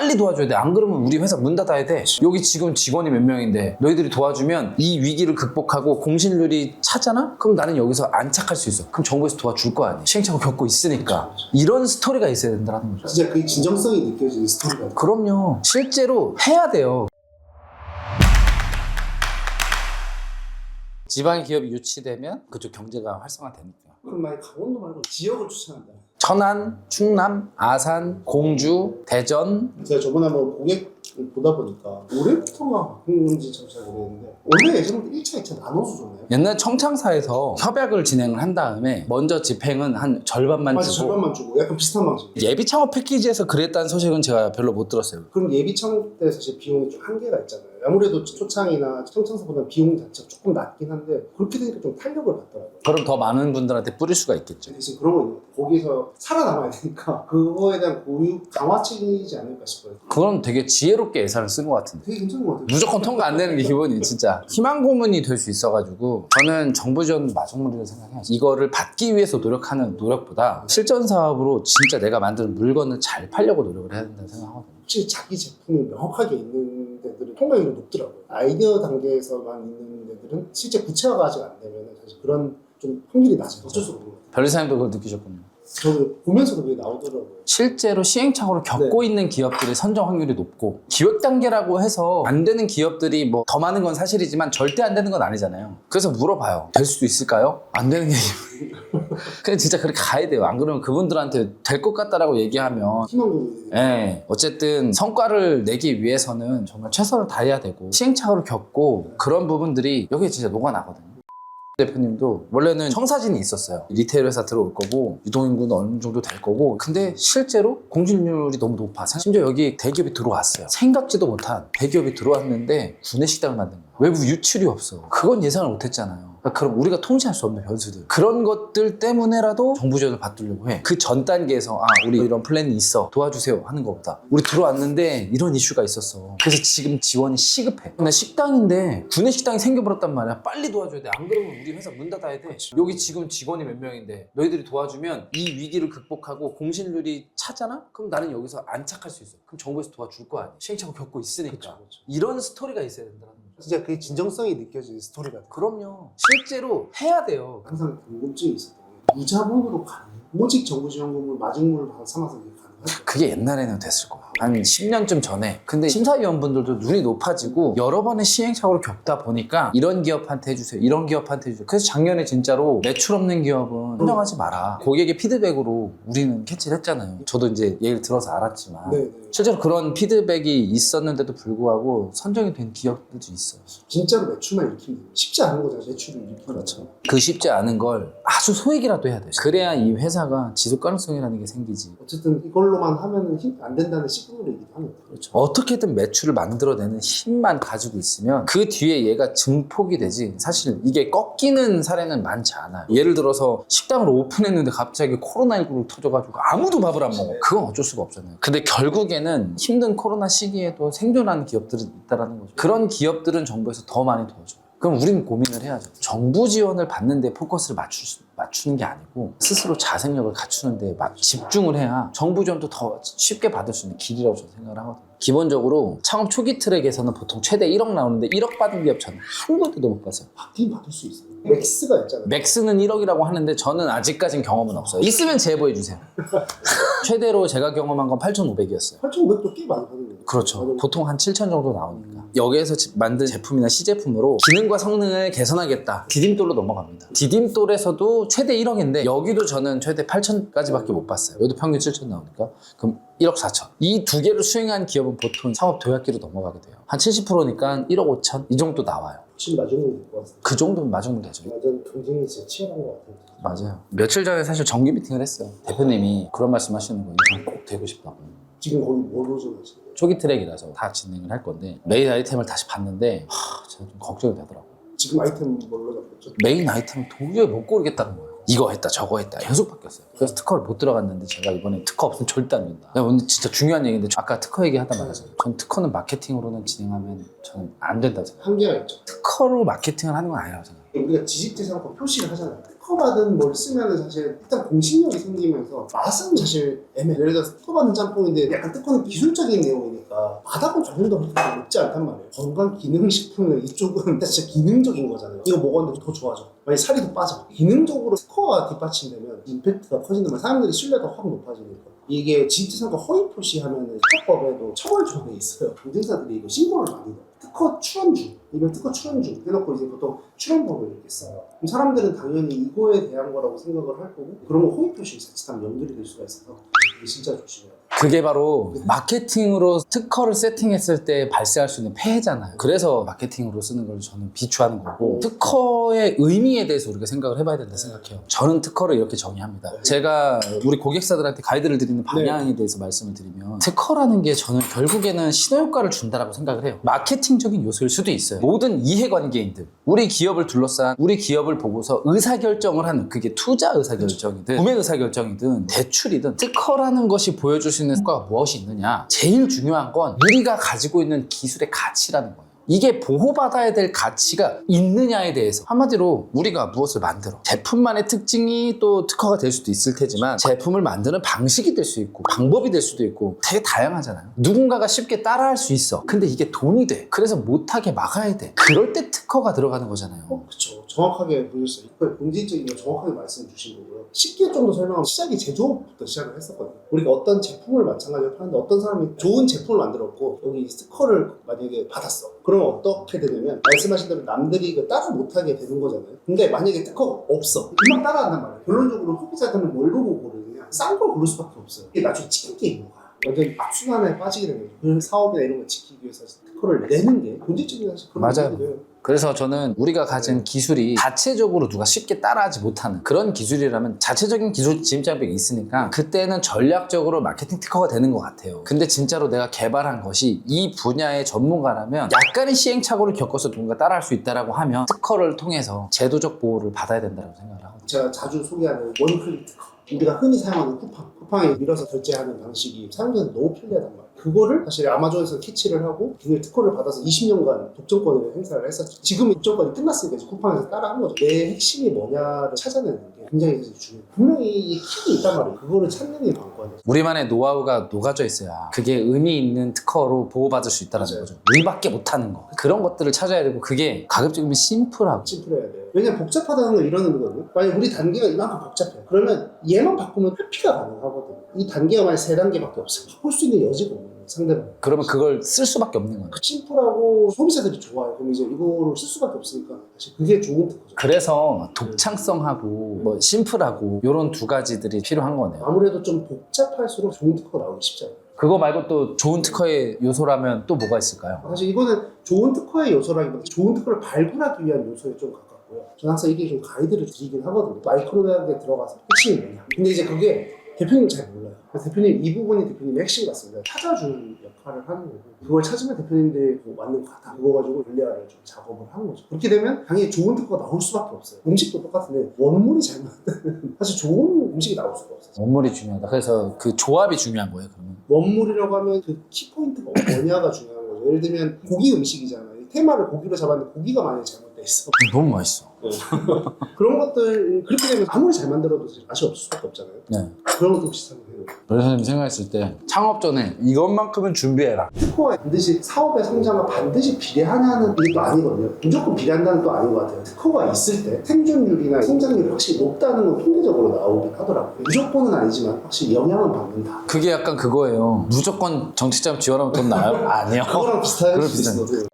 빨리 도와줘야 돼. 안 그러면 우리 회사 문 닫아야 돼. 여기 지금 직원이 몇 명인데 너희들이 도와주면 이 위기를 극복하고 공실률이 차잖아? 그럼 나는 여기서 안착할 수 있어. 그럼 정부에서 도와줄 거 아니야. 시행착오 겪고 있으니까. 이런 스토리가 있어야 된다는 거죠. 진짜 그 진정성이 느껴지는 스토리가. 그럼요. 실제로 해야 돼요. 지방의 기업이 유치되면 그쪽 경제가 활성화되니까. 그럼 만약 강원도 말고 지역을 추천한다. 천안, 충남, 아산, 공주, 대전. 제가 저번에 한번 고객을 보다 보니까 올해부터가 바꾼 건지 참 잘 모르겠는데 원래 예전부터 1차, 2차 나눠서 줬나요? 옛날 청창사에서 협약을 진행을 한 다음에 먼저 집행은 한 절반만 맞아, 주고 절반만 주고 약간 비슷한 방식. 예비 창업 패키지에서 그랬다는 소식은 제가 별로 못 들었어요. 그럼 예비 창업 때 사실 비용이 좀 한계가 있잖아요. 아무래도 초창이나 청창사보다 비용 자체가 조금 낮긴 한데 그렇게 되니까 좀 탄력을 받더라고요. 그럼 더 많은 분들한테 뿌릴 수가 있겠죠. 대신 그런 거 있는 것 같아요. 거기서 살아남아야 되니까 그거에 대한 교육 강화책이지 않을까 싶어요. 그건 되게 지혜롭게 예산을 쓴 것 같은데. 되게 괜찮은 것 같아요. 무조건 통과 안 되는 게 기본이 진짜 희망 고문이 될 수 있어가지고 저는 정부 지원 마중물이라고 생각해요. 이거를 받기 위해서 노력하는 노력보다 실전 사업으로 진짜 내가 만드는 물건을 잘 팔려고 노력을 해야 된다고 생각하거든요. 혹시 자기 제품이 명확하게 있는 데들은 통과율이 높더라고요. 아이디어 단계에서만 있는 데들은 실제 구체화가 아직 안 되면 사실 그런 좀 확률이 낮아요. 어쩔 수가 없는 것 같아요. 변리사님도 그걸 느끼셨군요. 저는 보면서도 그게 나오더라고요. 실제로 시행착오를 겪고 있는 기업들의 선정 확률이 높고 기획 단계라고 해서 안 되는 기업들이 뭐 더 많은 건 사실이지만 절대 안 되는 건 아니잖아요. 그래서 물어봐요. 될 수도 있을까요? 안 되는 게 그냥 진짜 그렇게 가야 돼요. 안 그러면 그분들한테 될 것 같다라고 얘기하면 희망고문이 예, 어쨌든 성과를 내기 위해서는 정말 최선을 다해야 되고 시행착오를 겪고 그런 부분들이 여기에 진짜 녹아나거든요. 대표님도 원래는 청사진이 있었어요. 리테일 회사 들어올 거고 유동인구는 어느 정도 될 거고 근데 실제로 공실률이 너무 높아. 심지어 여기 대기업이 들어왔어요. 생각지도 못한 대기업이 들어왔는데 구내식당을 만든 거예요. 외부 유출이 없어. 그건 예상을 못했잖아요. 그럼 우리가 통제할 수 없는 변수들 그런 것들 때문에라도 정부 지원을 받으려고 해. 그 전 단계에서 우리 이런 플랜이 있어 도와주세요 하는 것보다 우리 들어왔는데 이런 이슈가 있었어. 그래서 지금 지원이 시급해. 근데 식당인데 구내식당이 생겨버렸단 말이야. 빨리 도와줘야 돼. 안 그러면 우리 회사 문 닫아야 돼. 여기 지금 직원이 몇 명인데 너희들이 도와주면 이 위기를 극복하고 공실률이 차잖아? 그럼 나는 여기서 안착할 수 있어. 그럼 정부에서 도와줄 거 아니야. 시행착오 겪고 있으니까. 그쵸. 이런 스토리가 있어야 된다는 거죠. 진짜 그 진정성이 느껴지는 스토리 같아요. 그럼요. 실제로 해야 돼요. 항상 궁금증이 있었던 게 무자본으로 가는 오직 정부지원금을 마중물을 삼아서 이게 가능할까요? 그게 옛날에는 됐을 거야. 한 10년쯤 전에. 근데 심사위원분들도 눈이 높아지고 여러 번의 시행착오를 겪다 보니까 이런 기업한테 해주세요. 이런 기업한테 해주세요. 그래서 작년에 진짜로 매출 없는 기업은 선정하지 마라. 고객의 피드백으로 우리는 캐치를 했잖아요. 저도 이제 얘기를 들어서 알았지만 네. 실제로 그런 피드백이 있었는데도 불구하고 선정이 된 기업들도 있어요. 진짜로 매출만 일으키면 돼요. 쉽지 않은 거잖아요. 매출을 일으키는 그렇죠. 그 쉽지 않은 걸 아주 소액이라도 해야 돼요. 그래야 이 회사가 지속 가능성이라는 게 생기지. 어쨌든 이걸로만 하면은 안 된다는 시그널이기도 합니다. 그렇죠. 어떻게든 매출을 만들어내는 힘만 가지고 있으면 그 뒤에 얘가 증폭이 되지. 사실 이게 꺾이는 사례는 많지 않아요. 예를 들어서 식당을 오픈했는데 갑자기 코로나19로 터져가지고 아무도 밥을 안 먹어. 그건 어쩔 수가 없잖아요. 근데 결국에는 힘든 코로나 시기에도 생존하는 기업들이 있다는 거죠. 그런 기업들은 정부에서 더 많이 도와줘요. 그럼 우리는 고민을 해야죠. 정부 지원을 받는데 포커스를 맞추는 게 아니고 스스로 자생력을 갖추는데 집중을 해야 정부 지원도 더 쉽게 받을 수 있는 길이라고 저는 생각을 하거든요. 기본적으로 창업 초기 트랙에서는 보통 최대 1억 나오는데 1억 받은 기업 저는 한 번도 못 봤어요. 받긴 받을 수 있어요. 맥스가 있잖아요. 맥스는 1억이라고 하는데 저는 아직까지는 경험은 없어요. 있으면 제보해주세요. 최대로 제가 경험한 건 8,500이었어요. 8,500도 꽤 많이 받는 거예요. 그렇죠. 보통 한 7천 정도 나오니까. 여기에서 만든 제품이나 시제품으로 기능과 성능을 개선하겠다. 디딤돌로 넘어갑니다. 디딤돌에서도 최대 1억인데 여기도 저는 최대 8천까지밖에 못 봤어요. 여기도 평균 7천 나오니까. 그럼 1억 4천. 이 두 개를 수행한 기업은 보통 창업 도약기로 넘어가게 돼요. 한 70%니까 1억 5천 이 정도 나와요. 혹시 마중물 될것 같아요. 그 정도면 맞으면 되죠. 완전 경쟁이 진짜 치열한 것 같아요. 맞아요. 며칠 전에 사실 정기 미팅을 했어요. 대표님이 그런 말씀 하시는 거예요. 이건 꼭 되고 싶다고. 지금 거기 뭘로 전하시는 거예요? 초기 트랙이라서 다 진행을 할 건데 메인 아이템을 다시 봤는데 제가 좀 걱정이 되더라고요. 지금 아이템 뭘로 잡혔죠? 메인 아이템을 도저히 못 고르겠다는 거예요. 이거 했다 저거 했다 계속 바뀌었어요. 그래서 특허를 못 들어갔는데 제가 이번에 특허 없으면 절대 안 된다. 내가 오늘 진짜 중요한 얘기인데 아까 특허 얘기하다 말았어요. 전 특허는 마케팅으로는 진행하면 저는 안 된다 생각해요. 한계가 있죠. 특허로 마케팅을 하는 건 아니라고 생각해요. 우리가 지식재산권 표시를 하잖아요. 특허받은 뭘 쓰면은 사실 일단 공신력이 생기면서 맛은 사실 애매해. 예를 들어서 특허받은 짬뽕인데 약간 특허는 기술적인 내용이니까 바닥은 조금도 그렇게 높지 않단 말이에요. 건강 기능식품은 이쪽은 진짜 기능적인 거잖아요. 이거 먹었는데 더 좋아져. 만약 살이 더 빠져. 기능적으로 특허가 뒷받침되면 임팩트가 커진다면 사람들이 신뢰가 확 높아지니까. 이게 지적상과 허위 표시하면은 특허법에도 처벌 조항이 있어요. 경쟁사들이 이거 신고를 많이 해요. 특허 출원주, 이건 특허 출원주 해놓고 이제 보통 출원법을 이렇게 써요. 그럼 사람들은 당연히 이거에 대한 거라고 생각을 할 거고 그런 거 허위 표시 자칫하면 연결이 될 수가 있어서 이게 진짜 조심해야 돼요. 그게 바로 마케팅으로 특허를 세팅했을 때 발생할 수 있는 폐해잖아요. 그래서 마케팅으로 쓰는 걸 저는 비추하는 거고 특허의 의미에 대해서 우리가 생각을 해봐야 된다 생각해요. 저는 특허를 이렇게 정의합니다. 제가 우리 고객사들한테 가이드를 드리는 방향에 대해서 말씀을 드리면 특허라는 게 저는 결국에는 신호효과를 준다라고 생각을 해요. 마케팅적인 요소일 수도 있어요. 모든 이해관계인들, 우리 기업을 둘러싼 우리 기업을 보고서 의사결정을 하는 그게 투자 의사결정이든 구매 의사결정이든 대출이든 특허라는 것이 보여줄 수 있는 효과가 무엇이 있느냐. 제일 중요한 건 우리가 가지고 있는 기술의 가치라는 거예요. 이게 보호받아야 될 가치가 있느냐에 대해서 한마디로 우리가 무엇을 만들어 제품만의 특징이 또 특허가 될 수도 있을 테지만 제품을 만드는 방식이 될 수 있고 방법이 될 수도 있고 되게 다양하잖아요. 누군가가 쉽게 따라할 수 있어. 근데 이게 돈이 돼. 그래서 못하게 막아야 돼. 그럴 때 특허가 들어가는 거잖아요. 그렇죠. 정확하게 보셨어요. 이거 본질적인 거 정확하게 말씀 주신 거고요. 쉽게 좀 더 설명하면 시작이 제조업부터 시작을 했었거든요. 우리가 어떤 제품을 마찬가지로 파는데 어떤 사람이 좋은 제품을 만들었고 여기 스티커를 만약에 받았어. 그러면 어떻게 되냐면 말씀하신 대로 남들이 이거 따라 못하게 되는 거잖아요. 근데 만약에 특허가 없어. 금방 따라한단 말이에요. 결론적으로 소비자들은 뭘 보고 고르느냐. 싼 걸 고를 수밖에 없어요. 이게 나중에 치킨 게임인 거야. 완전 악순환에 빠지게 되는 거죠. 그 사업이나 이런 걸 지키기 위해서 특허를 내는 게 본질적인 사실 그런 맞아요. 거예요. 그래서 저는 우리가 가진 기술이 자체적으로 누가 쉽게 따라하지 못하는 그런 기술이라면 자체적인 기술 진입장벽이 있으니까 그때는 전략적으로 마케팅 특허가 되는 것 같아요. 근데 진짜로 내가 개발한 것이 이 분야의 전문가라면 약간의 시행착오를 겪어서 누군가 따라할 수 있다고 하면 특허를 통해서 제도적 보호를 받아야 된다고 생각을 하거든요. 제가 자주 소개하는 원클릭 특허. 우리가 흔히 사용하는 쿠팡에 밀어서 결제하는 방식이 사용자한테 너무 편리하단 말이에요. 그거를 사실 아마존에서 캐치를 하고 기술 특허를 받아서 20년간 독점권을 행사를 했었죠. 지금 독점권이 끝났으니까 이제 쿠팡에서 따라한 거죠. 내 핵심이 뭐냐를 찾아내는 게 굉장히 중요해요. 분명히 이 킥이 있단 말이에요. 그거를 찾는 게 관건이에요. 우리만의 노하우가 녹아져 있어야 그게 의미 있는 특허로 보호받을 수 있다는 맞아요. 거죠. 우리밖에 못하는 거. 그런 것들을 찾아야 되고 그게 가급적이면 심플하고 심플해야 돼요. 왜냐면 복잡하다는 건 이런 의미거든요. 만약 우리 단계가 이만큼 복잡해. 그러면 얘만 바꾸면 회피가 가능하거든요. 이 단계가 만약 3단계밖에 없어요. 바꿀 수 있는 여지가 없는 거예요. 상대방. 그러면 그걸 쓸 수밖에 없는 거예요. 심플하고 소비자들이 좋아요. 그럼 이제 이거를 쓸 수밖에 없으니까 사실 그게 좋은 특허죠. 그래서 독창성하고 뭐 심플하고 이런 두 가지들이 필요한 거네요. 아무래도 좀 복잡할수록 좋은 특허가 나오기 쉽지 않아요. 그거 말고 또 좋은 특허의 요소라면 또 뭐가 있을까요? 사실 이거는 좋은 특허의 요소라기보다 좋은 특허를 발굴하기 위한 요소에 좀 가깝고요. 저는 항상 이게 좀 가이드를 드리긴 하거든요. 마이크로 대학에 들어가서 핵심이 뭐냐. 근데 이제 그게 대표님 잘 몰라요. 그래서 대표님 이 부분이 대표님의 핵심 같습니다. 찾아주는 역할을 하는 거고 그걸 찾으면 대표님들이 맞는 거 같아. 그거 가지고 전략을 좀 작업을 하는 거죠. 그렇게 되면 당연히 좋은 특허가 나올 수밖에 없어요. 음식도 똑같은데 원물이 잘 맞는 사실 좋은 음식이 나올 수가 없어요. 원물이 중요하다. 그래서 그 조합이 중요한 거예요. 그러면 원물이라고 하면 그 키포인트가 뭐냐가 중요한 거죠. 예를 들면 고기 음식이잖아요. 테마를 고기로 잡았는데 고기가 만약에 잘못돼 있어. 너무 맛있어. 그런 것들 그렇게 되면 아무리 잘 만들어도 맛이 없을 수밖에 없잖아요. 네. 그런 것도 비슷한 거예요. 선생님 생각했을 때 창업 전에 이것만큼은 준비해라. 특허가 반드시 사업의 성장과 반드시 비례하냐는 게 또 아니거든요. 무조건 비례한다는 또 아닌 것 같아요. 특허가 있을 때 생존율이나 성장률이 확실히 높다는 건 통계적으로 나오긴 하더라고요. 무조건은 아니지만 확실히 영향은 받는다. 그게 약간 그거예요. 무조건 정치자금 지원하면 돈 나요? 아니요. 그거랑 비슷할 그걸 수도 있어요.